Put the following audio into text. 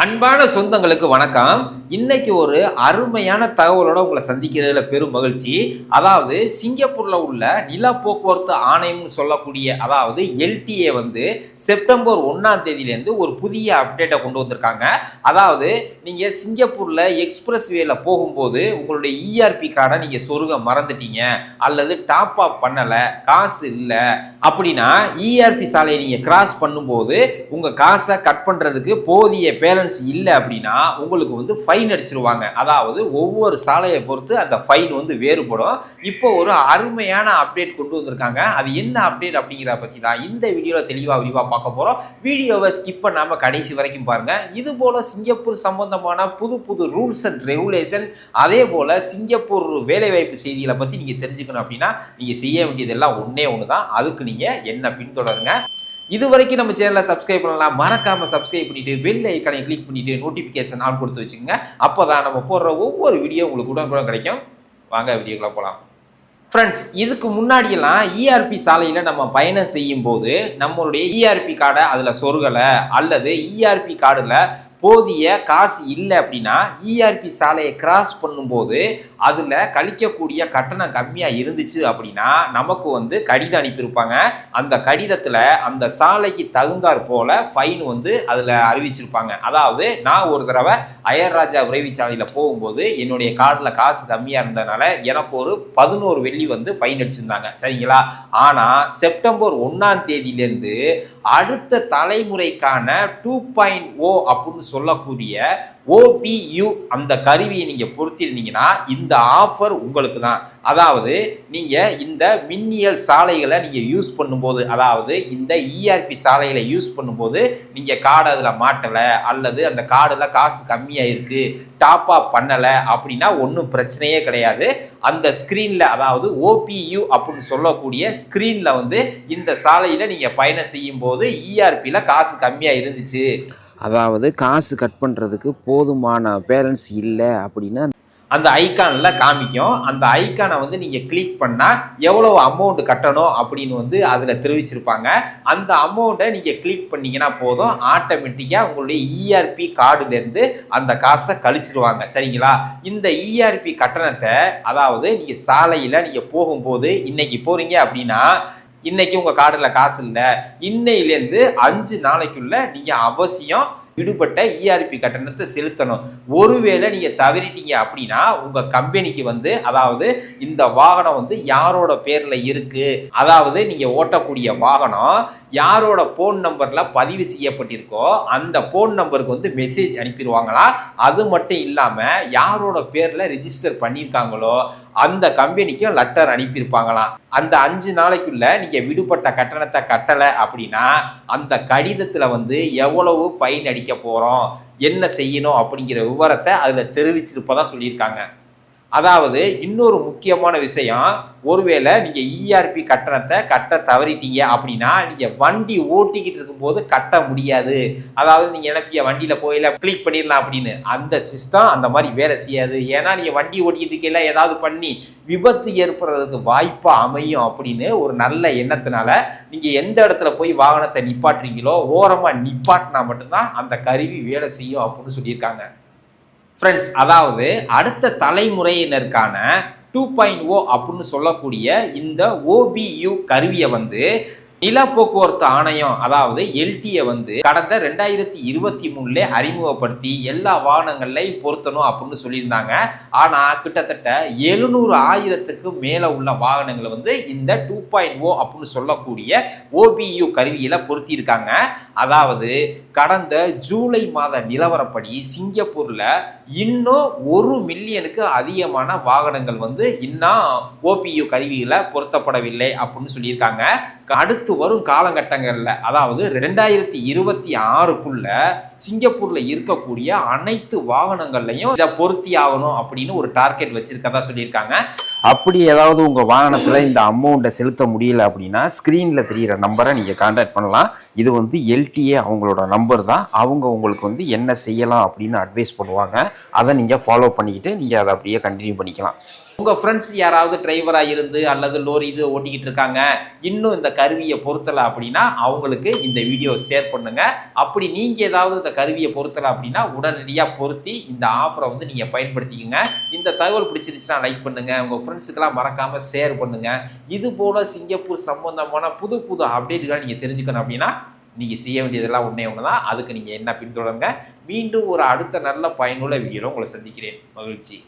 அன்பான சொந்தங்களுக்கு வணக்கம். இன்னைக்கு ஒரு அருமையான தகவலோட உங்களை சந்திக்கிறதுல பெரும் மகிழ்ச்சி. அதாவது சிங்கப்பூர்ல உள்ள நில போக்குவரத்து ஆணையம்னு சொல்லக்கூடிய அதாவது எல்டிஏ செப்டம்பர் 1ஆம் தேதியிலேருந்து ஒரு புதிய அப்டேட்டை கொண்டு வந்திருக்காங்க. அதாவது நீங்க சிங்கப்பூர்ல எக்ஸ்பிரஸ் வேல போகும்போது உங்களுடைய இஆர்பி கார்டை நீங்க சொருக மறந்துட்டீங்க அல்லது டாப் அப் பண்ணல, காசு இல்லை அப்படின்னா இஆர்பி சாலையை நீங்க கிராஸ் பண்ணும்போது உங்க காசை கட் பண்றதுக்கு போதிய பேலன்ஸ் இல்லை அப்படின்னா உங்களுக்கு ஃபைன் அடிச்சிருவாங்க. அதாவது ஒவ்வொரு சாலையை பொறுத்து அந்த ஃபைன் வேறுபடும். இப்போ ஒரு அருமையான அப்டேட் கொண்டு வந்திருக்காங்க. அது என்ன அப்டேட் அப்படிங்கிறத பற்றி தான் இந்த வீடியோவில் விரிவாக பார்க்க போகிறோம். வீடியோவை ஸ்கிப் பண்ணாமல் கடைசி வரைக்கும் பாருங்க. இது போல சிங்கப்பூர் சம்பந்தமான புது புது ரூல்ஸ் அண்ட் ரெகுலேஷன், அதே போல சிங்கப்பூர் வேலைவாய்ப்பு செய்திகளை பற்றி நீங்கள் தெரிஞ்சுக்கணும் அப்படின்னா நீங்கள் செய்ய வேண்டியதெல்லாம் ஒன்றே ஒன்று தான். அதுக்கு நீங்கள் என்ன பின்தொடருங்க. இது வரைக்கும் நம்ம சேனலை சப்ஸ்கிரைப் பண்ணலாம். மறக்காம சப்ஸ்கிரைப் பண்ணிட்டு பெல் ஐக்கானை கிளிக் பண்ணிட்டு நோட்டிஃபிகேஷன் ஆன் கொடுத்து வச்சுக்கோங்க. அப்போதான் நம்ம போடுற ஒவ்வொரு வீடியோ உங்களுக்கு உடனுக்குடன் கிடைக்கும். வாங்க வீடியோக்குள்ள போகலாம். ஃப்ரெண்ட்ஸ், இதுக்கு முன்னாடியெல்லாம் இஆர்பி சாலையில் நம்ம பயணம் செய்யும் போது நம்மளுடைய இஆர்பி கார்டை அதில் சொருகலை அல்லது இஆர்பி கார்டில் போதிய காசு இல்லை அப்படின்னா இஆர்பி சாலையை கிராஸ் பண்ணும்போது அதில் கழிக்கக்கூடிய கட்டணம் கம்மியாக இருந்துச்சு அப்படின்னா நமக்கு கடிதம் அனுப்பியிருப்பாங்க. அந்த கடிதத்தில் அந்த சாலைக்கு தகுந்தாற் போல் ஃபைன் அதில் அறிவிச்சிருப்பாங்க. அதாவது நான் ஒரு தடவை அயர்ராஜா விரைவு சாலையில் போகும்போது என்னுடைய கார்டில் காசு கம்மியாக இருந்ததுனால எனக்கு ஒரு 11 வெள்ளி ஃபைன் அடிச்சிருந்தாங்க. சரிங்களா? ஆனால் செப்டம்பர் 1ஆம் தேதியிலேருந்து அடுத்த தலைமுறைக்கான 2.0 அப்படின்னு சொல்லக்கூடிய OBU அந்த கருவியை நீங்க பொருத்திருந்தீங்கன்னா இந்த ஆஃபர் உங்களுக்கு தான். அதாவது நீங்க இந்த மின்னியல் சாலைகளை நீங்க யூஸ் பண்ணும்போது, அதாவது இந்த இஆர்பி சாலைகளை யூஸ் பண்ணும்போது நீங்க கார்டு அதுல மாட்டல அல்லது அந்த கார்டுல காசு கம்மியா இருக்கு, டாப் அப் பண்ணல அப்படின்னா ஒன்றும் பிரச்சனையே கிடையாது. அந்த ஸ்கிரீன்ல, அதாவது OPU அப்படின்னு சொல்லக்கூடிய ஸ்கிரீன்ல இந்த சாலையில நீங்க பயணம் செய்யும் போது இஆர்பியில காசு கம்மியா இருந்துச்சு, அதாவது காசு கட் பண்ணுறதுக்கு போதுமான பேலன்ஸ் இல்லை அப்படின்னு அந்த ஐக்கானில் காமிக்கும். அந்த ஐக்கானை நீங்கள் கிளிக் பண்ணால் எவ்வளோ அமௌண்ட் கட்டணும் அப்படின்னு அதில் தெரிவிச்சிருப்பாங்க. அந்த அமௌண்ட்டை நீங்கள் கிளிக் பண்ணிங்கன்னா போதும், ஆட்டோமேட்டிக்காக உங்களுடைய இஆர்பி கார்டுலேருந்து அந்த காசை கழிச்சிருவாங்க. சரிங்களா? இந்த இஆர்பி கட்டணத்தை, அதாவது நீங்கள் சாலையில் நீங்கள் போகும்போது இன்னைக்கு போகிறீங்க அப்படின்னா இன்னைக்கு உங்கள் கார்டில் காசு இல்லை, இன்னையிலேருந்து 5 நாளைக்குள்ள நீங்கள் அவசியம் விடுபட்ட இஆர்பி கட்டணத்தை செலுத்தணும். ஒருவேளை நீங்கள் தவறிட்டீங்க அப்படின்னா உங்கள் கம்பெனிக்கு அதாவது இந்த வாகனம் யாரோட பேரில் இருக்குது, அதாவது நீங்கள் ஓட்டக்கூடிய வாகனம் யாரோட ஃபோன் நம்பரில் பதிவு செய்யப்பட்டிருக்கோ அந்த ஃபோன் நம்பருக்கு மெசேஜ் அனுப்பிடுவாங்களா. அது மட்டும் இல்லாமல் யாரோட பேரில் ரிஜிஸ்டர் பண்ணியிருக்காங்களோ அந்த கம்பெனிக்கும் லெட்டர் அனுப்பியிருப்பாங்களாம். அந்த 5 நாளைக்குள்ள நீங்கள் விடுபட்ட கட்டணத்தை கட்டலை அப்படின்னா அந்த கடிதத்தில் எவ்வளவு ஃபைன் அடிக்க போகிறோம், என்ன செய்யணும் அப்படிங்கிற விவரத்தை அதில் தெரிவிச்சிருப்பதா சொல்லியிருக்காங்க. அதாவது இன்னொரு முக்கியமான விஷயம், ஒருவேளை நீங்கள் இஆர்பி கட்டணத்தை கட்ட தவறிட்டீங்க அப்படின்னா நீங்கள் வண்டி ஓட்டிக்கிட்டு இருக்கும்போது கட்ட முடியாது. அதாவது நீங்கள் நினைப்பிய வண்டியில் போயில கிளிக் பண்ணிடலாம் அப்படின்னு, அந்த சிஸ்டம் அந்த மாதிரி வேலை செய்யாது. ஏன்னா நீங்கள் வண்டி ஓட்டிக்கிட்டு இருக்கையில ஏதாவது பண்ணி விபத்து ஏற்படுறதுக்கு வாய்ப்பாக அமையும் அப்படின்னு ஒரு நல்ல எண்ணத்தினால நீங்கள் எந்த இடத்துல போய் வாகனத்தை நிப்பாட்டுறீங்களோ ஓரமாக நிப்பாட்டினா மட்டும்தான் அந்த கருவி வேலை செய்யும் அப்படின்னு சொல்லியிருக்காங்க. ஃப்ரெண்ட்ஸ், அதாவது அடுத்த தலைமுறையினருக்கான 2.0 அப்படின்னு சொல்லக்கூடிய இந்த OBU கருவியை நில போக்குவரத்து ஆணையம், அதாவது எல்டிஏ கடந்த 2023 அறிமுகப்படுத்தி எல்லா வாகனங்கள்லையும் பொருத்தணும் அப்படின்னு சொல்லியிருந்தாங்க. ஆனால் கிட்டத்தட்ட 700,000க்கு மேலே உள்ள வாகனங்களை இந்த 2.0 அப்படின்னு சொல்லக்கூடிய OBU கருவியில் பொருத்தியிருக்காங்க. அதாவது கடந்த ஜூலை மாத நிலவரப்படி சிங்கப்பூரில் இன்னும் 1 மில்லியனுக்கு அதிகமான வாகனங்கள் இன்னும் OPU கருவிகளை பொருத்தப்படவில்லை அப்படின்னு சொல்லியிருக்காங்க. அடுத்து வரும் காலகட்டங்களில், அதாவது 2026க்குள்ள சிங்கப்பூரில் இருக்கக்கூடிய அனைத்து வாகனங்கள்லையும் இதை பொருத்தி ஆகணும் அப்படின்னு ஒரு டார்கெட் வச்சிருக்கதா சொல்லியிருக்காங்க. அப்படி ஏதாவது உங்கள் வாகனத்தில் இந்த அமௌண்ட்டை செலுத்த முடியல அப்படின்னா ஸ்க்ரீனில் தெரிகிற நம்பரை நீங்கள் கான்டாக்ட் பண்ணலாம். இது எல்டிஏ அவங்களோட நம்பர் தான். அவங்க உங்களுக்கு என்ன செய்யலாம் அப்படின்னு அட்வைஸ் பண்ணுவாங்க. அதை நீங்கள் ஃபாலோ பண்ணிக்கிட்டு நீங்கள் அதை அப்படியே கண்டினியூ பண்ணிக்கலாம். உங்கள் ஃப்ரெண்ட்ஸ் யாராவது டிரைவராக இருந்து அல்லது லோரி இது ஓட்டிக்கிட்டு இருக்காங்க, இன்னும் இந்த கருவியை பொருத்தலை அப்படின்னா அவங்களுக்கு இந்த வீடியோ ஷேர் பண்ணுங்கள். அப்படி நீங்கள் ஏதாவது இந்த கருவியை பொருத்தலை அப்படின்னா உடனடியாக பொருத்தி இந்த ஆஃபரை வந்து நீங்கள் பயன்படுத்திக்கோங்க. இந்த தகவல் பிடிச்சிருச்சுன்னா லைக் பண்ணுங்கள், உங்கள் ஃப்ரெண்ட்ஸுக்கெல்லாம் மறக்காமல் ஷேர் பண்ணுங்கள். இது போல் சிங்கப்பூர் சம்பந்தமான புது புது அப்டேட்டுகளை நீங்கள் தெரிஞ்சுக்கணும் அப்படின்னா நீங்கள் செய்ய வேண்டியதெல்லாம் ஒன்றே ஒன்று தான். அதுக்கு நீங்கள் என்ன பின்தொடருங்க. மீண்டும் ஒரு அடுத்த நல்ல பயனுள்ள வீடியோவில் உங்களை சந்திக்கிறேன். மகிழ்ச்சி.